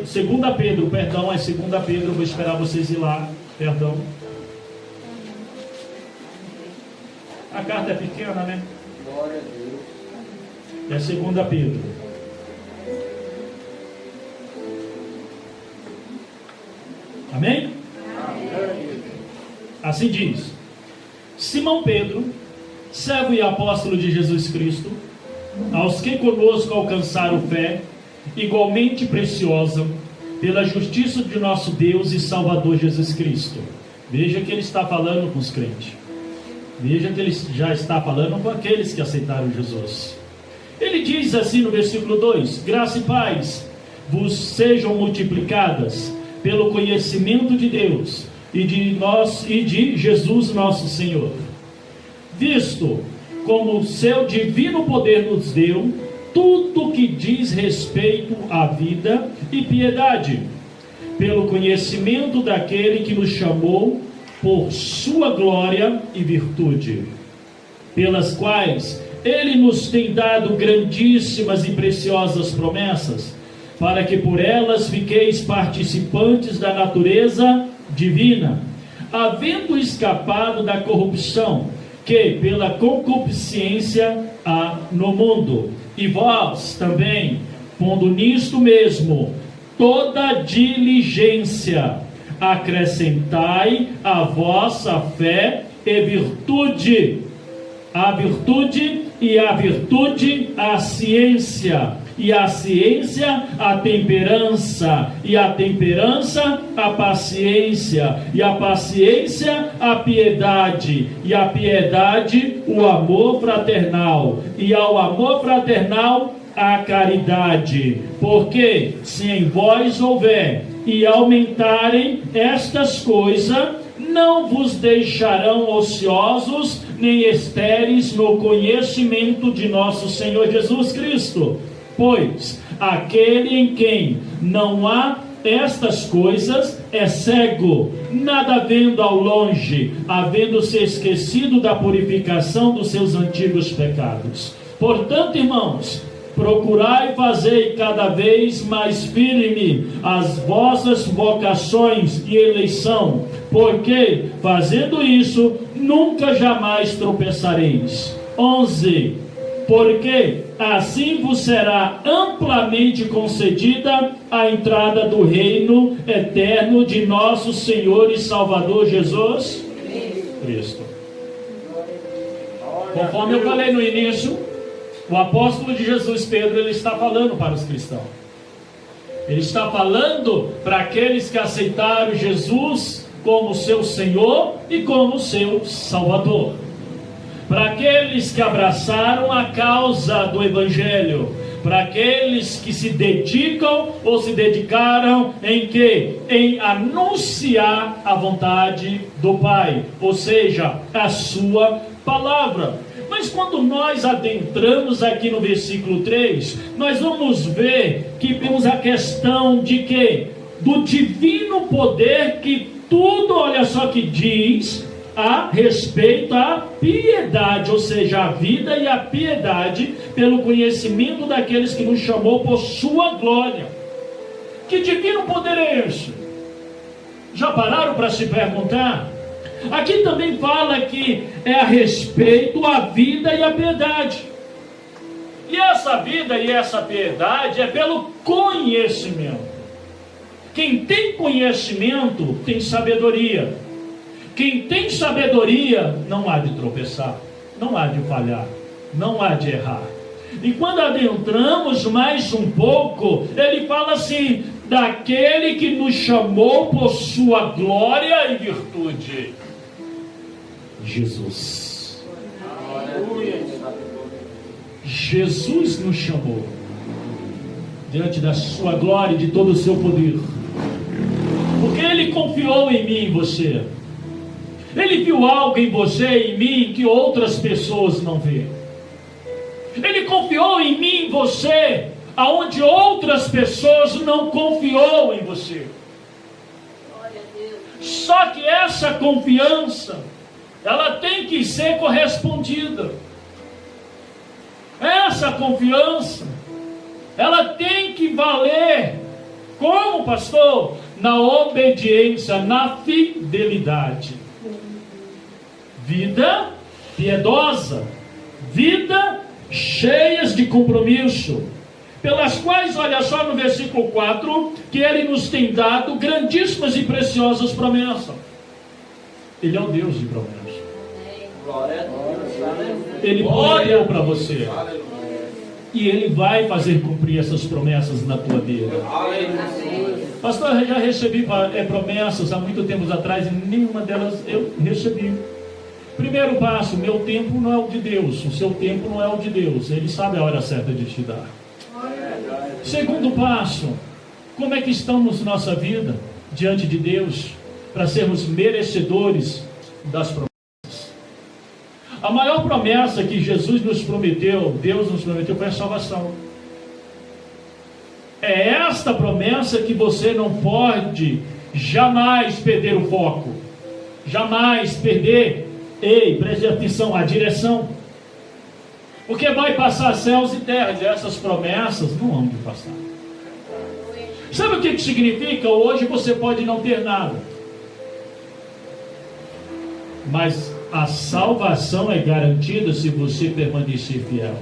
Segunda Pedro, perdão, é Segunda Pedro, vou esperar vocês ir lá, perdão. A carta é pequena, né? Glória a Deus. É Segunda Pedro. Amém? Amém. Assim diz: Simão Pedro, servo e apóstolo de Jesus Cristo, aos que conosco alcançaram fé igualmente preciosa pela justiça de nosso Deus e Salvador Jesus Cristo. Veja que ele está falando com os crentes. Veja que ele já está falando com aqueles que aceitaram Jesus. Ele diz assim no versículo 2: graça e paz vos sejam multiplicadas pelo conhecimento de Deus e de Jesus nosso Senhor, visto como o seu divino poder nos deu tudo que diz respeito à vida e piedade, pelo conhecimento daquele que nos chamou por sua glória e virtude, pelas quais ele nos tem dado grandíssimas e preciosas promessas, para que por elas fiqueis participantes da natureza divina, havendo escapado da corrupção que pela concupiscência há no mundo. E vós também, pondo nisto mesmo toda diligência, acrescentai à vossa fé e virtude, a virtude e a virtude a ciência, e a ciência a temperança, e a temperança a paciência, e a paciência a piedade, e a piedade o amor fraternal, e ao amor fraternal a caridade. Porque se em vós houver e aumentarem estas coisas, não vos deixarão ociosos nem estéreis no conhecimento de nosso Senhor Jesus Cristo. Pois aquele em quem não há estas coisas é cego, nada vendo ao longe, havendo se esquecido da purificação dos seus antigos pecados. Portanto, irmãos, procurai fazer cada vez mais firme as vossas vocações e eleição, porque fazendo isso nunca jamais tropeçareis. 11. Porque assim vos será amplamente concedida a entrada do reino eterno de nosso Senhor e Salvador Jesus Cristo. Conforme eu falei no início, o apóstolo de Jesus, Pedro, ele está falando para os cristãos. Ele está falando para aqueles que aceitaram Jesus como seu Senhor e como seu Salvador. Para aqueles que abraçaram a causa do Evangelho, para aqueles que se dedicam ou se dedicaram em quê? Em anunciar a vontade do Pai, ou seja, a sua palavra. Mas quando nós adentramos aqui no versículo 3, nós vamos ver que temos a questão de quê? Do divino poder que tudo, olha só que diz a respeito à piedade, ou seja, a vida e a piedade, pelo conhecimento daqueles que nos chamou por sua glória. Que divino poder é esse? Já pararam para se perguntar? Aqui também fala que é a respeito à vida e à piedade. E essa vida e essa piedade é pelo conhecimento. Quem tem conhecimento tem sabedoria. Quem tem sabedoria não há de tropeçar, não há de falhar, não há de errar. E quando adentramos mais um pouco, ele fala assim: daquele que nos chamou por sua glória e virtude. Jesus. Jesus nos chamou diante da sua glória e de todo o seu poder, porque ele confiou em mim e em você. Ele viu algo em você e em mim que outras pessoas não vêem. Ele confiou em mim e em você aonde outras pessoas não confiou em você. Só que essa confiança, ela tem que ser correspondida. Essa confiança, ela tem que valer Como, pastor? Na obediência, na fidelidade. Vida piedosa, vida cheias de compromisso, pelas quais, olha só no versículo 4, que Ele nos tem dado grandíssimas e preciosas promessas. Ele é o Deus de promessas. Glória a Deus. Ele prometeu para você. E Ele vai fazer cumprir essas promessas na tua vida. Pastor, eu já recebi promessas há muito tempo atrás e nenhuma delas eu recebi. Primeiro passo, meu tempo não é o de Deus, o seu tempo não é o de Deus. Ele sabe a hora certa de te dar. Segundo passo, como é que estamos na nossa vida diante de Deus para sermos merecedores das promessas? A maior promessa que Jesus nos prometeu, Deus nos prometeu, foi a salvação. É esta promessa que você não pode jamais perder o foco, jamais perder, preste atenção, a direção. Porque vai passar céus e terras, e essas promessas não vão passar. Sabe o que significa? Hoje você pode não ter nada, mas a salvação é garantida se você permanecer fiel.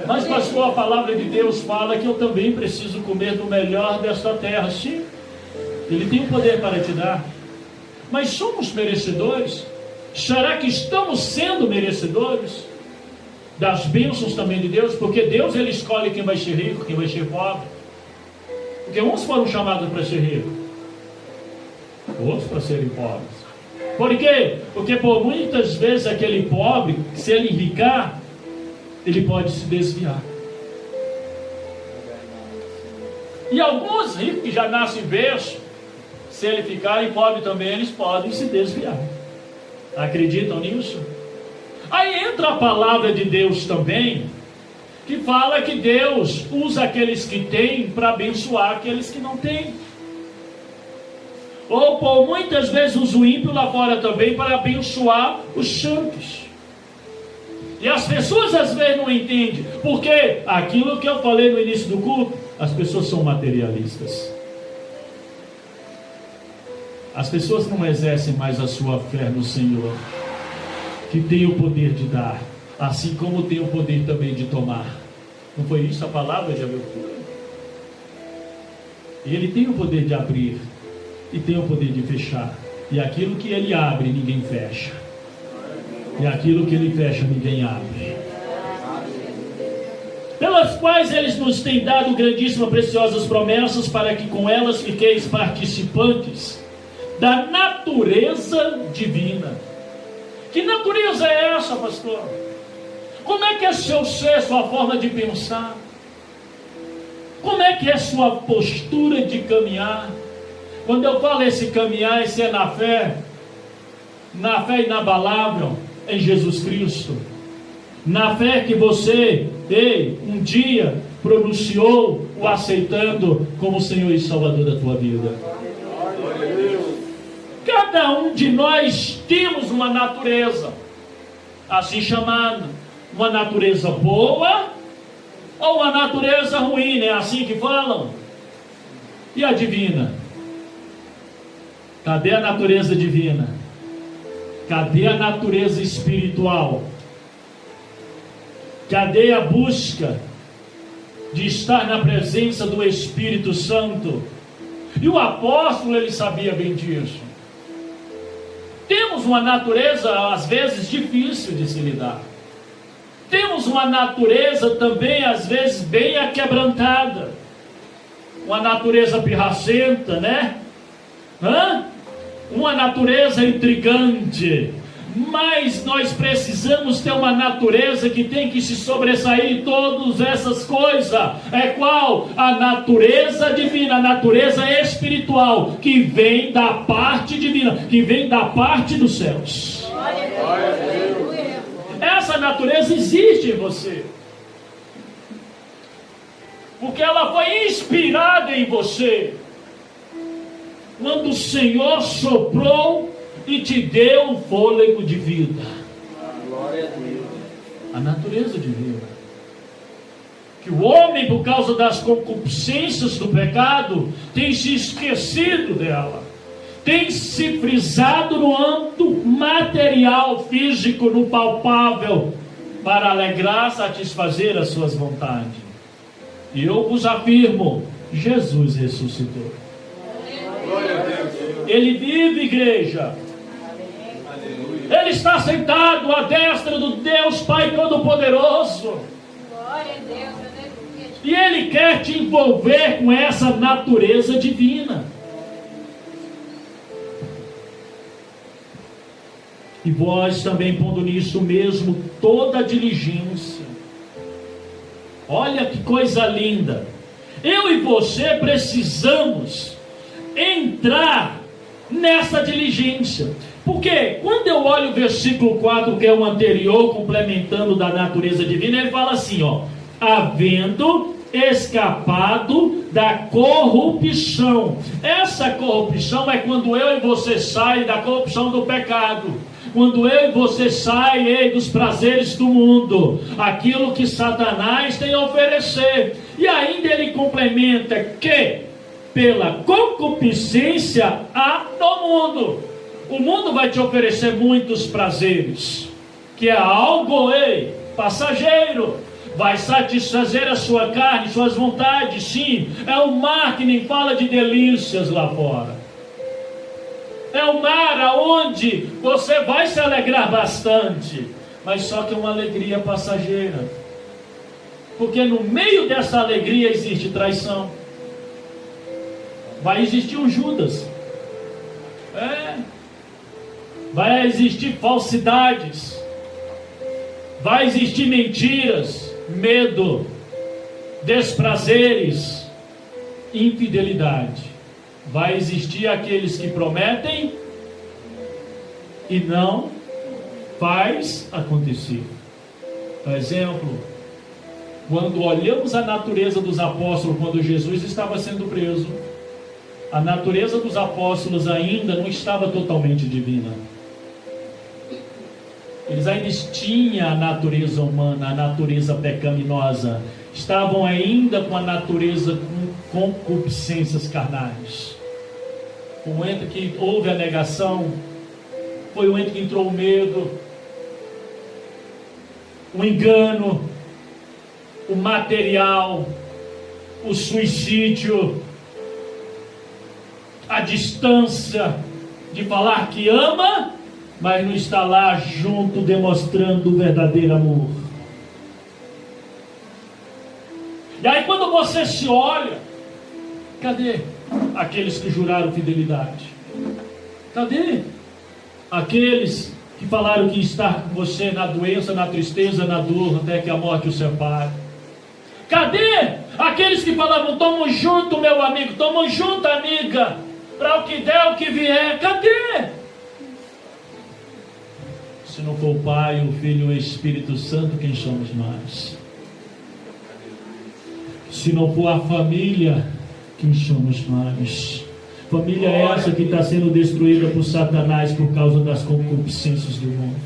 Mas pastor, a palavra de Deus fala que eu também preciso comer do melhor desta terra. Sim, Ele tem o poder para te dar. Mas somos merecedores? Será que estamos sendo merecedores das bênçãos também de Deus? Porque Deus, Ele escolhe quem vai ser rico, quem vai ser pobre. Porque uns foram chamados para ser ricos, outros para serem pobres. Por quê? Porque por muitas vezes aquele pobre, se ele enricar, ele pode se desviar. E alguns ricos que já nascem berço, se ele ficarem pobre também, eles podem se desviar. Acreditam nisso? Aí entra a palavra de Deus também, que fala que Deus usa aqueles que têm para abençoar aqueles que não têm. Ou por muitas vezes usa o ímpio lá fora também para abençoar os santos. E as pessoas às vezes não entendem, porque aquilo que eu falei no início do culto, as pessoas são materialistas. As pessoas não exercem mais a sua fé no Senhor, que tem o poder de dar, assim como tem o poder também de tomar. Não foi isso a palavra de abertura? Ele tem o poder de abrir e tem o poder de fechar. E aquilo que Ele abre, ninguém fecha. E aquilo que Ele fecha, ninguém abre. Pelas quais Ele nos tem dado grandíssimas, preciosas promessas, para que com elas fiqueis participantes da natureza divina. Que natureza é essa, pastor? Como é que é seu ser, sua forma de pensar? Como é que é sua postura de caminhar? Quando eu falo esse caminhar, esse é na fé inabalável em Jesus Cristo. Na fé que você, um dia, pronunciou o aceitando como Senhor e Salvador da tua vida. Cada um de nós temos uma natureza, assim chamada, uma natureza boa ou uma natureza ruim, é assim que falam? E a divina? Cadê a natureza divina? Cadê a natureza espiritual? Cadê a busca de estar na presença do Espírito Santo? E o apóstolo, ele sabia bem disso. Temos uma natureza, às vezes, difícil de se lidar. Temos uma natureza também, às vezes, bem aquebrantada. Uma natureza pirracenta, né? Uma natureza intrigante. Mas nós precisamos ter uma natureza que tem que se sobressair de todas essas coisas. É qual? A natureza divina, a natureza espiritual, que vem da parte divina, que vem da parte dos céus. Essa natureza existe em você, porque ela foi inspirada em você quando o Senhor soprou e te deu um fôlego de vida. Glória a Deus. A natureza divina. Que o homem, por causa das concupiscências do pecado, tem se esquecido dela, tem se frisado no âmbito material, físico, no palpável, para alegrar, satisfazer as suas vontades. E eu vos afirmo, Jesus ressuscitou. Ele vive, igreja. Ele está sentado à destra do Deus Pai Todo-Poderoso. Glória a Deus. E Ele quer te envolver com essa natureza divina. E vós também pondo nisso mesmo toda a diligência. Olha que coisa linda. Eu e você precisamos entrar nessa diligência. Porque quando eu olho o versículo 4, que é o anterior, complementando da natureza divina, ele fala assim, ó: havendo escapado da corrupção. Essa corrupção é quando eu e você saem da corrupção do pecado. Quando eu e você saem dos prazeres do mundo, aquilo que Satanás tem a oferecer. E ainda ele complementa que pela concupiscência há no mundo. O mundo vai te oferecer muitos prazeres, que é algo passageiro. Vai satisfazer a sua carne, suas vontades, sim. É o mar que nem fala de delícias lá fora. É o mar aonde você vai se alegrar bastante, mas só que é uma alegria passageira. Porque no meio dessa alegria existe traição. Vai existir um Judas. Vai existir falsidades. Vai existir mentiras, medo, desprazeres, infidelidade. Vai existir aqueles que prometem e não faz acontecer. Por exemplo, quando olhamos a natureza dos apóstolos, quando Jesus estava sendo preso, a natureza dos apóstolos ainda não estava totalmente divina. Eles ainda tinham a natureza humana, a natureza pecaminosa. Estavam ainda com a natureza com concupiscências carnais. Foi o momento que houve a negação, foi o momento que entrou o medo, o engano, o material, o suicídio, a distância de falar que ama, mas não está lá junto demonstrando o verdadeiro amor. E aí quando você se olha, cadê aqueles que juraram fidelidade? Cadê aqueles que falaram que estar com você na doença, na tristeza, na dor, até que a morte o separe? Cadê aqueles que falavam, tamo junto meu amigo, tamo junto amiga, para o que der, o que vier? Cadê? Se não for o Pai, o Filho e o Espírito Santo, quem somos nós? Se não for a família, quem somos nós? Família é essa que está sendo destruída por Satanás por causa das concupiscências do mundo.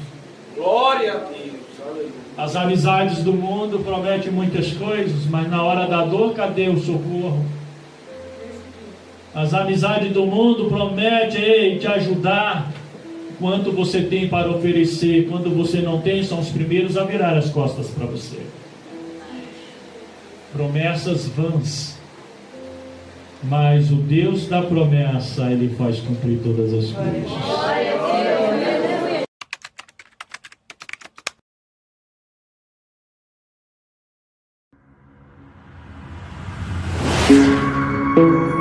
Glória a Deus. As amizades do mundo prometem muitas coisas, mas na hora da dor, cadê o socorro? As amizades do mundo prometem te ajudar quanto você tem para oferecer. Quando você não tem, são os primeiros a virar as costas para você. Promessas vãs, mas o Deus da promessa, Ele faz cumprir todas as coisas. Glória a Deus.